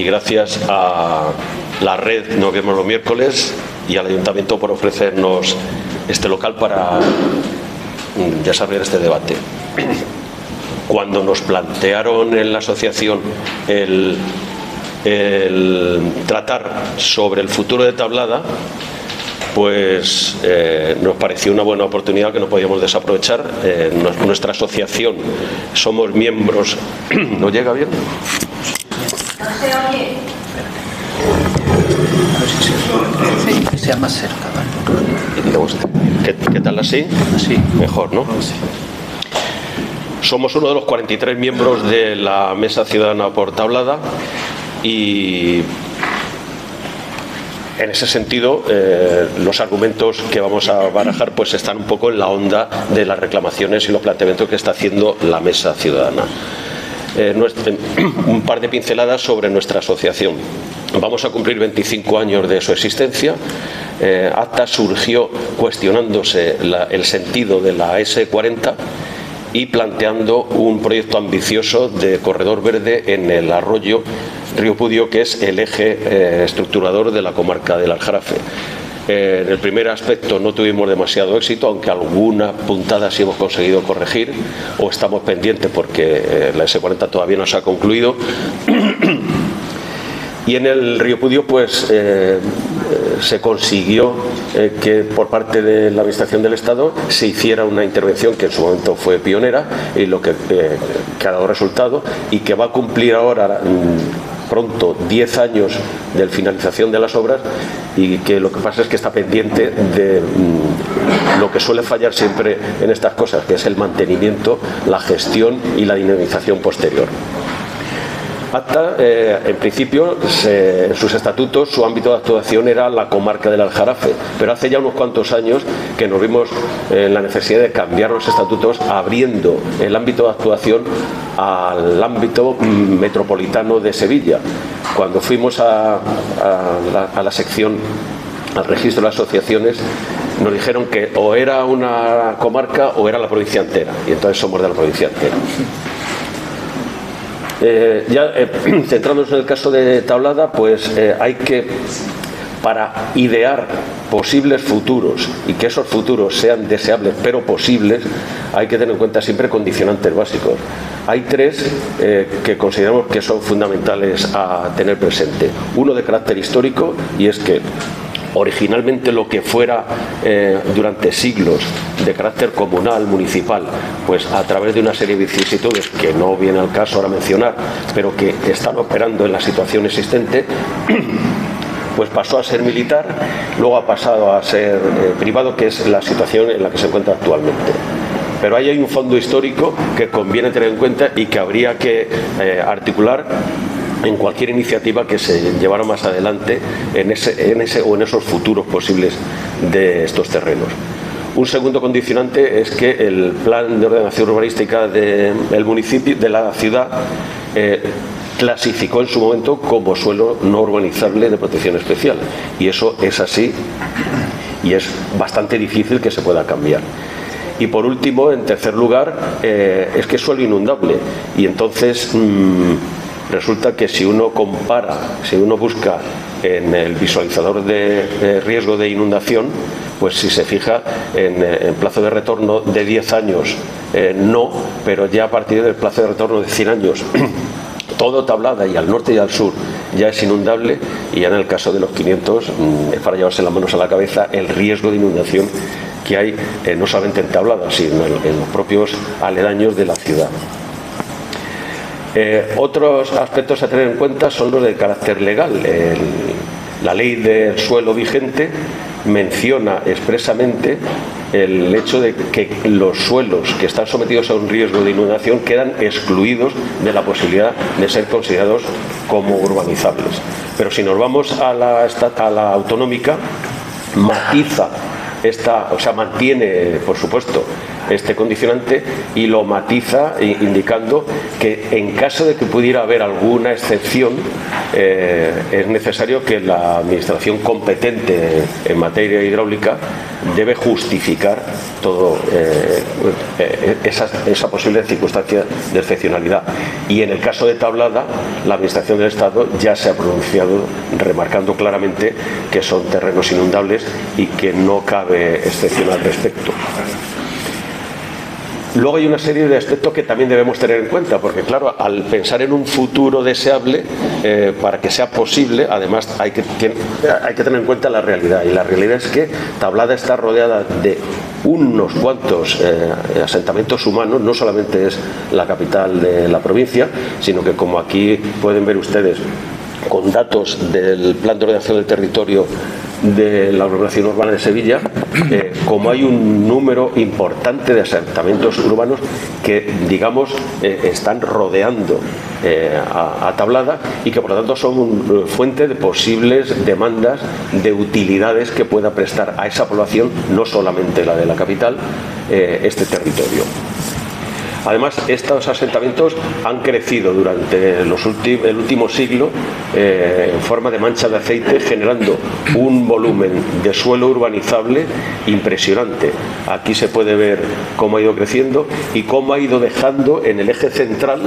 y gracias a la red Nos Vemos los Miércoles y al Ayuntamiento por ofrecernos este local para desarrollar este debate. Cuando nos plantearon en la asociación el tratar sobre el futuro de Tablada, pues nos pareció una buena oportunidad que no podíamos desaprovechar. Nuestra asociación somos miembros. ¿No llega bien? No se oye. Que sea más cerca, ¿vale? ¿Qué tal así? Así. Mejor, ¿no? Sí. Somos uno de los 43 miembros de la Mesa Ciudadana por Tablada y en ese sentido los argumentos que vamos a barajar pues están un poco en la onda de las reclamaciones y los planteamientos que está haciendo la Mesa Ciudadana. Un par de pinceladas sobre nuestra asociación. Vamos a cumplir 25 años de su existencia. ACTA surgió cuestionándose el sentido de la S40 y planteando un proyecto ambicioso de corredor verde en el arroyo Río Pudio, que es el eje estructurador de la comarca del Aljarafe. En el primer aspecto no tuvimos demasiado éxito, aunque algunas puntadas sí hemos conseguido corregir, o estamos pendientes porque la S40 todavía no se ha concluido. Y en el Río Pudio pues se consiguió que por parte de la Administración del Estado se hiciera una intervención que en su momento fue pionera y lo que ha dado resultado y que va a cumplir ahora pronto 10 años de finalización de las obras, y que lo que pasa es que está pendiente de lo que suele fallar siempre en estas cosas, que es el mantenimiento, la gestión y la dinamización posterior. ACTA, en principio, en sus estatutos, su ámbito de actuación era la comarca del Aljarafe, pero hace ya unos cuantos años que nos vimos en la necesidad de cambiar los estatutos, abriendo el ámbito de actuación al ámbito metropolitano de Sevilla. Cuando fuimos a la sección, al registro de asociaciones, nos dijeron que o era una comarca o era la provincia entera, y entonces somos de la provincia entera. Centrándonos en el caso de Tablada, pues hay que, para idear posibles futuros y que esos futuros sean deseables pero posibles, hay que tener en cuenta siempre condicionantes básicos. Hay tres que consideramos que son fundamentales a tener presente. Uno de carácter histórico, y es que originalmente lo que fuera durante siglos de carácter comunal, municipal, pues a través de una serie de vicisitudes que no viene al caso ahora mencionar, pero que están operando en la situación existente, pues pasó a ser militar, luego ha pasado a ser privado, que es la situación en la que se encuentra actualmente. Pero ahí hay un fondo histórico que conviene tener en cuenta y que habría que articular en cualquier iniciativa que se llevara más adelante en ese o en esos futuros posibles de estos terrenos. Un segundo condicionante es que el plan de ordenación urbanística del municipio, de la ciudad, clasificó en su momento como suelo no urbanizable de protección especial, y eso es así y es bastante difícil que se pueda cambiar. Y por último, en tercer lugar, es que es suelo inundable, y entonces resulta que si uno compara, si uno busca en el visualizador de riesgo de inundación, pues si se fija en plazo de retorno de 10 años, no, pero ya a partir del plazo de retorno de 100 años, todo Tablada y al norte y al sur ya es inundable, y ya en el caso de los 500 es para llevarse las manos a la cabeza el riesgo de inundación que hay no solamente en Tablada, sino en los propios aledaños de la ciudad. Otros aspectos a tener en cuenta son los de carácter legal. La ley del suelo vigente menciona expresamente el hecho de que los suelos que están sometidos a un riesgo de inundación quedan excluidos de la posibilidad de ser considerados como urbanizables. Pero si nos vamos a la autonómica, matiza mantiene, por supuesto, este condicionante, y lo matiza indicando que en caso de que pudiera haber alguna excepción, es necesario que la administración competente en materia hidráulica debe justificar todo esa posible circunstancia de excepcionalidad. Y en el caso de Tablada, la Administración del Estado ya se ha pronunciado remarcando claramente que son terrenos inundables y que no cabe excepción al respecto. Luego hay una serie de aspectos que también debemos tener en cuenta, porque claro, al pensar en un futuro deseable, para que sea posible, además hay que tener en cuenta la realidad, y la realidad es que Tablada está rodeada de unos cuantos asentamientos humanos. No solamente es la capital de la provincia, sino que, como aquí pueden ver ustedes con datos del Plan de Ordenación del Territorio de la Aglomeración Urbana de Sevilla, como hay un número importante de asentamientos urbanos que, digamos, están rodeando a Tablada, y que por lo tanto son fuente de posibles demandas de utilidades que pueda prestar a esa población, no solamente la de la capital, este territorio. Además, estos asentamientos han crecido durante el último siglo en forma de mancha de aceite, generando un volumen de suelo urbanizable impresionante. Aquí se puede ver cómo ha ido creciendo y cómo ha ido dejando en el eje central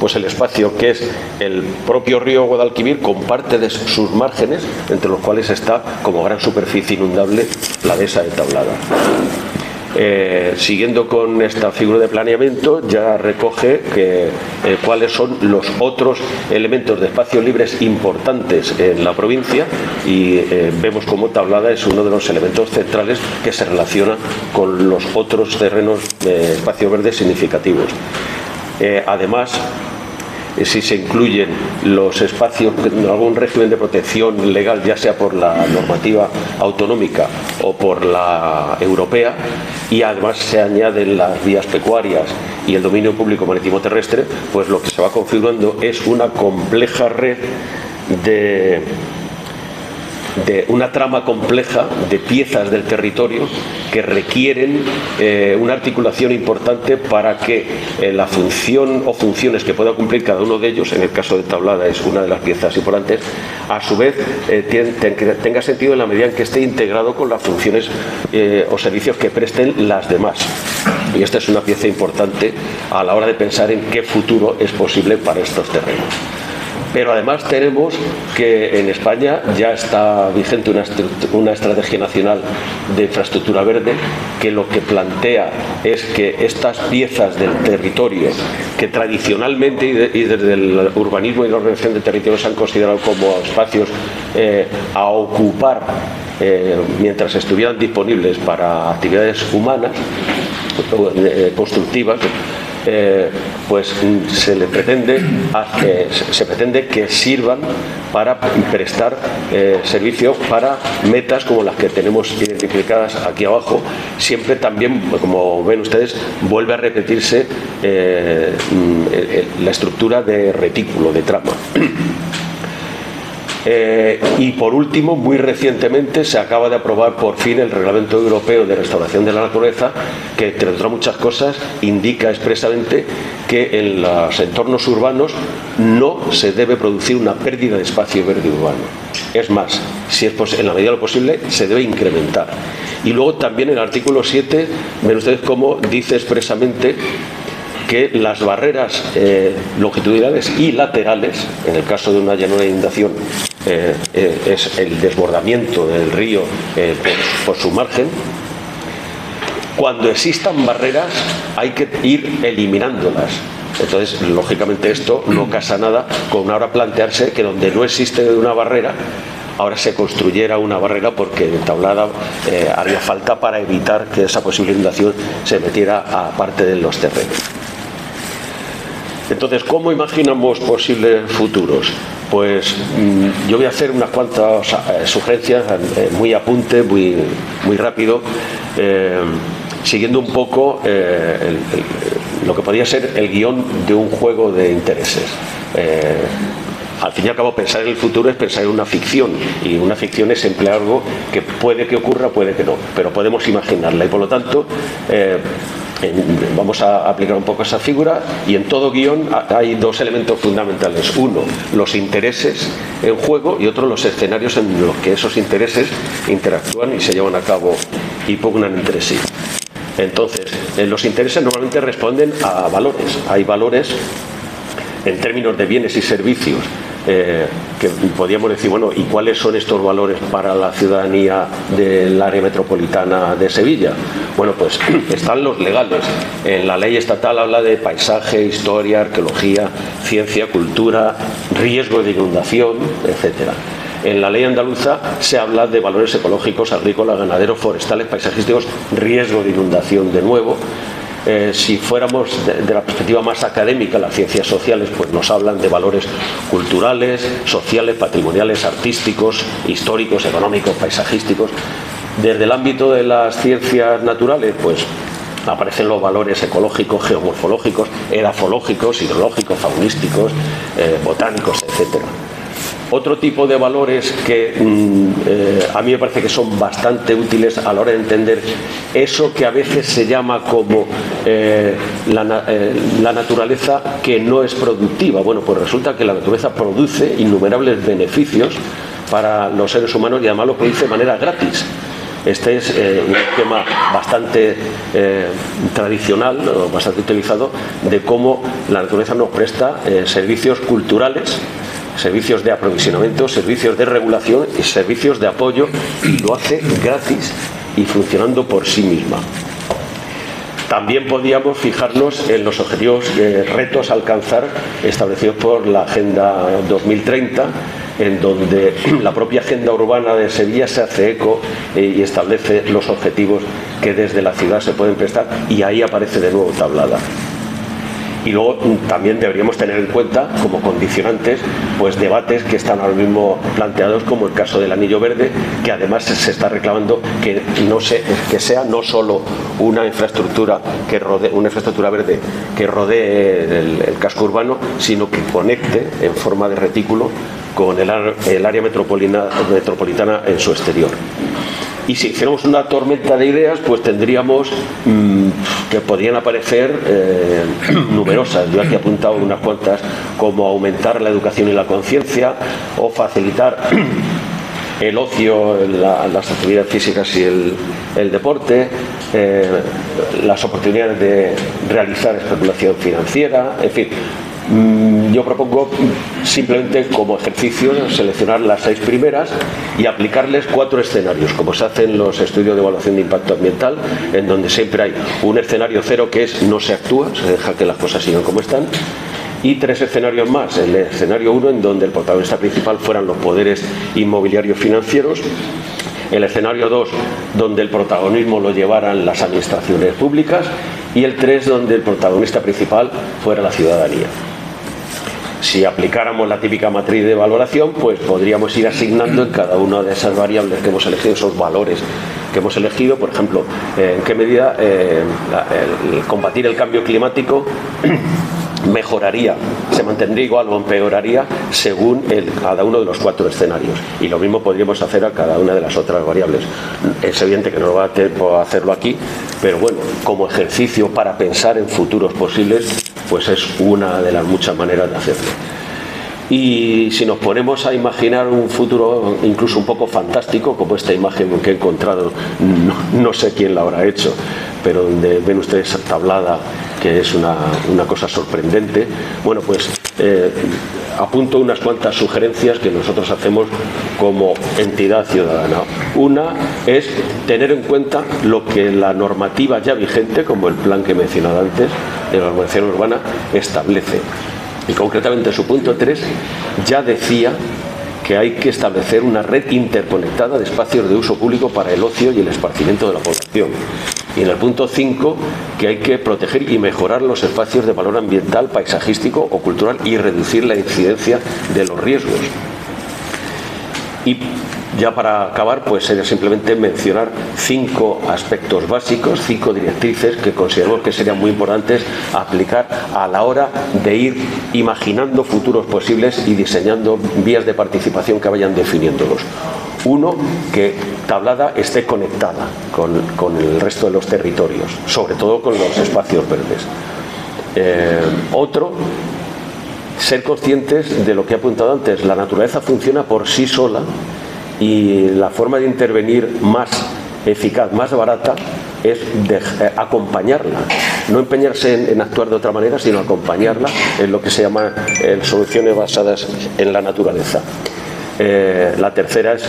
pues el espacio que es el propio río Guadalquivir, con parte de sus márgenes, entre los cuales está como gran superficie inundable la dehesa de Tablada. Siguiendo con esta figura de planeamiento, ya recoge cuáles son los otros elementos de espacios libres importantes en la provincia, y vemos cómo Tablada es uno de los elementos centrales que se relaciona con los otros terrenos de espacios verdes significativos. Además, si se incluyen los espacios en algún régimen de protección legal, ya sea por la normativa autonómica o por la europea, y además se añaden las vías pecuarias y el dominio público marítimo terrestre, pues lo que se va configurando es una compleja red de una trama compleja de piezas del territorio que requieren una articulación importante para que la función o funciones que pueda cumplir cada uno de ellos, en el caso de Tablada es una de las piezas importantes, a su vez tenga sentido en la medida en que esté integrado con las funciones o servicios que presten las demás. Y esta es una pieza importante a la hora de pensar en qué futuro es posible para estos terrenos. Pero además tenemos que en España ya está vigente una estrategia nacional de infraestructura verde, que lo que plantea es que estas piezas del territorio, que tradicionalmente y desde el urbanismo y la ordenación del territorio se han considerado como espacios a ocupar mientras estuvieran disponibles para actividades humanas, constructivas, pues se pretende que sirvan para prestar servicio para metas como las que tenemos identificadas aquí abajo. Siempre también, como ven ustedes, vuelve a repetirse la estructura de retículo, de trama. Y por último, muy recientemente se acaba de aprobar por fin el Reglamento Europeo de Restauración de la Naturaleza, que, entre otras muchas cosas, indica expresamente que en los entornos urbanos no se debe producir una pérdida de espacio verde urbano. Es más, si es en la medida de lo posible, se debe incrementar. Y luego también en el artículo 7, ven ustedes cómo dice expresamente que las barreras longitudinales y laterales, en el caso de una llanura de inundación, es el desbordamiento del río por su margen. Cuando existan barreras hay que ir eliminándolas. Entonces, lógicamente, esto no casa nada con ahora plantearse que donde no existe una barrera, ahora se construyera una barrera, porque en Tablada haría falta para evitar que esa posible inundación se metiera a parte de los terrenos. Entonces, ¿cómo imaginamos posibles futuros? Pues yo voy a hacer unas cuantas sugerencias, muy apunte, muy rápido, siguiendo un poco lo que podría ser el guión de un juego de intereses. Al fin y al cabo, pensar en el futuro es pensar en una ficción, y una ficción es emplear algo que puede que ocurra, puede que no, pero podemos imaginarla, y por lo tanto vamos a aplicar un poco esa figura, y en todo guión hay dos elementos fundamentales. Uno, los intereses en juego, y otro, los escenarios en los que esos intereses interactúan y se llevan a cabo y pugnan entre sí. Entonces, los intereses normalmente responden a valores. Hay valores en términos de bienes y servicios que podríamos decir, bueno, ¿y cuáles son estos valores para la ciudadanía del área metropolitana de Sevilla? Bueno, pues están los legales. En la ley estatal habla de paisaje, historia, arqueología, ciencia, cultura, riesgo de inundación, etcétera. En la ley andaluza se habla de valores ecológicos, agrícolas, ganaderos, forestales, paisajísticos, riesgo de inundación de nuevo. Si fuéramos de la perspectiva más académica, las ciencias sociales pues nos hablan de valores culturales, sociales, patrimoniales, artísticos, históricos, económicos, paisajísticos. Desde el ámbito de las ciencias naturales, pues aparecen los valores ecológicos, geomorfológicos, edafológicos, hidrológicos, faunísticos, botánicos, etcétera. Otro tipo de valores que a mí me parece que son bastante útiles a la hora de entender eso que a veces se llama como la naturaleza que no es productiva. Bueno, pues resulta que la naturaleza produce innumerables beneficios para los seres humanos y además lo produce de manera gratis. Este es un esquema bastante tradicional, bastante utilizado, de cómo la naturaleza nos presta servicios culturales, servicios de aprovisionamiento, servicios de regulación y servicios de apoyo, y lo hace gratis y funcionando por sí misma. También podíamos fijarnos en los objetivos, retos a alcanzar establecidos por la Agenda 2030, en donde la propia Agenda Urbana de Sevilla se hace eco y establece los objetivos que desde la ciudad se pueden prestar, y ahí aparece de nuevo Tablada. Y luego también deberíamos tener en cuenta como condicionantes pues debates que están ahora mismo planteados, como el caso del Anillo Verde, que además se está reclamando que sea no solo una infraestructura verde que rodee el casco urbano, sino que conecte en forma de retículo con el área metropolitana en su exterior. Y si hiciéramos una tormenta de ideas, pues tendríamos que podrían aparecer numerosas. Yo aquí he apuntado unas cuantas, como aumentar la educación y la conciencia, o facilitar el ocio, las actividades físicas y el deporte, las oportunidades de realizar especulación financiera, en fin. Yo propongo simplemente como ejercicio seleccionar las 6 primeras y aplicarles 4 escenarios, como se hace en los estudios de evaluación de impacto ambiental, en donde siempre hay un escenario 0, que es no se actúa, se deja que las cosas sigan como están, y 3 escenarios más. El escenario 1, en donde el protagonista principal fueran los poderes inmobiliarios financieros. El escenario 2, donde el protagonismo lo llevaran las administraciones públicas. Y el 3, donde el protagonista principal fuera la ciudadanía. Si aplicáramos la típica matriz de valoración, pues podríamos ir asignando en cada una de esas variables que hemos elegido, esos valores que hemos elegido, por ejemplo, en qué medida el combatir el cambio climático mejoraría, se mantendría igual o empeoraría según cada uno de los 4 escenarios. Y lo mismo podríamos hacer a cada una de las otras variables. Es evidente que no va a tiempo a hacerlo aquí, pero bueno, como ejercicio para pensar en futuros posibles, pues es una de las muchas maneras de hacerlo. Y si nos ponemos a imaginar un futuro incluso un poco fantástico, como esta imagen que he encontrado, no sé quién la habrá hecho, pero donde ven ustedes Tablada, que es una cosa sorprendente, bueno, pues apunto unas cuantas sugerencias que nosotros hacemos como entidad ciudadana. Una es tener en cuenta lo que la normativa ya vigente, como el plan que he mencionado antes, de la organización urbana, establece. Y concretamente su punto 3 ya decía que hay que establecer una red interconectada de espacios de uso público para el ocio y el esparcimiento de la población. Y en el punto 5, que hay que proteger y mejorar los espacios de valor ambiental, paisajístico o cultural y reducir la incidencia de los riesgos. Y Ya para acabar, pues sería simplemente mencionar 5 aspectos básicos, 5 directrices que consideramos que serían muy importantes aplicar a la hora de ir imaginando futuros posibles y diseñando vías de participación que vayan definiéndolos. Uno, que Tablada esté conectada con el resto de los territorios, sobre todo con los espacios verdes. Otro, ser conscientes de lo que he apuntado antes, la naturaleza funciona por sí sola y la forma de intervenir más eficaz, más barata, es acompañarla, no empeñarse en actuar de otra manera, sino acompañarla en lo que se llama soluciones basadas en la naturaleza. La tercera es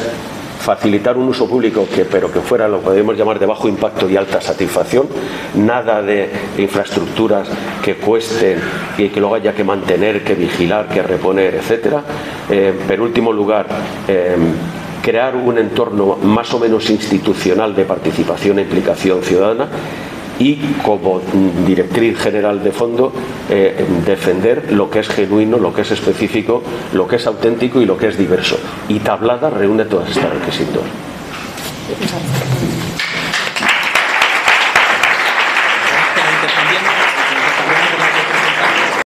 facilitar un uso público pero que fuera lo que podemos llamar de bajo impacto y alta satisfacción, nada de infraestructuras que cuesten y que luego haya que mantener, que vigilar, que reponer, etcétera. En último lugar, crear un entorno más o menos institucional de participación e implicación ciudadana y, como directriz general de fondo, defender lo que es genuino, lo que es específico, lo que es auténtico y lo que es diverso. Y Tablada reúne todos estos requisitos.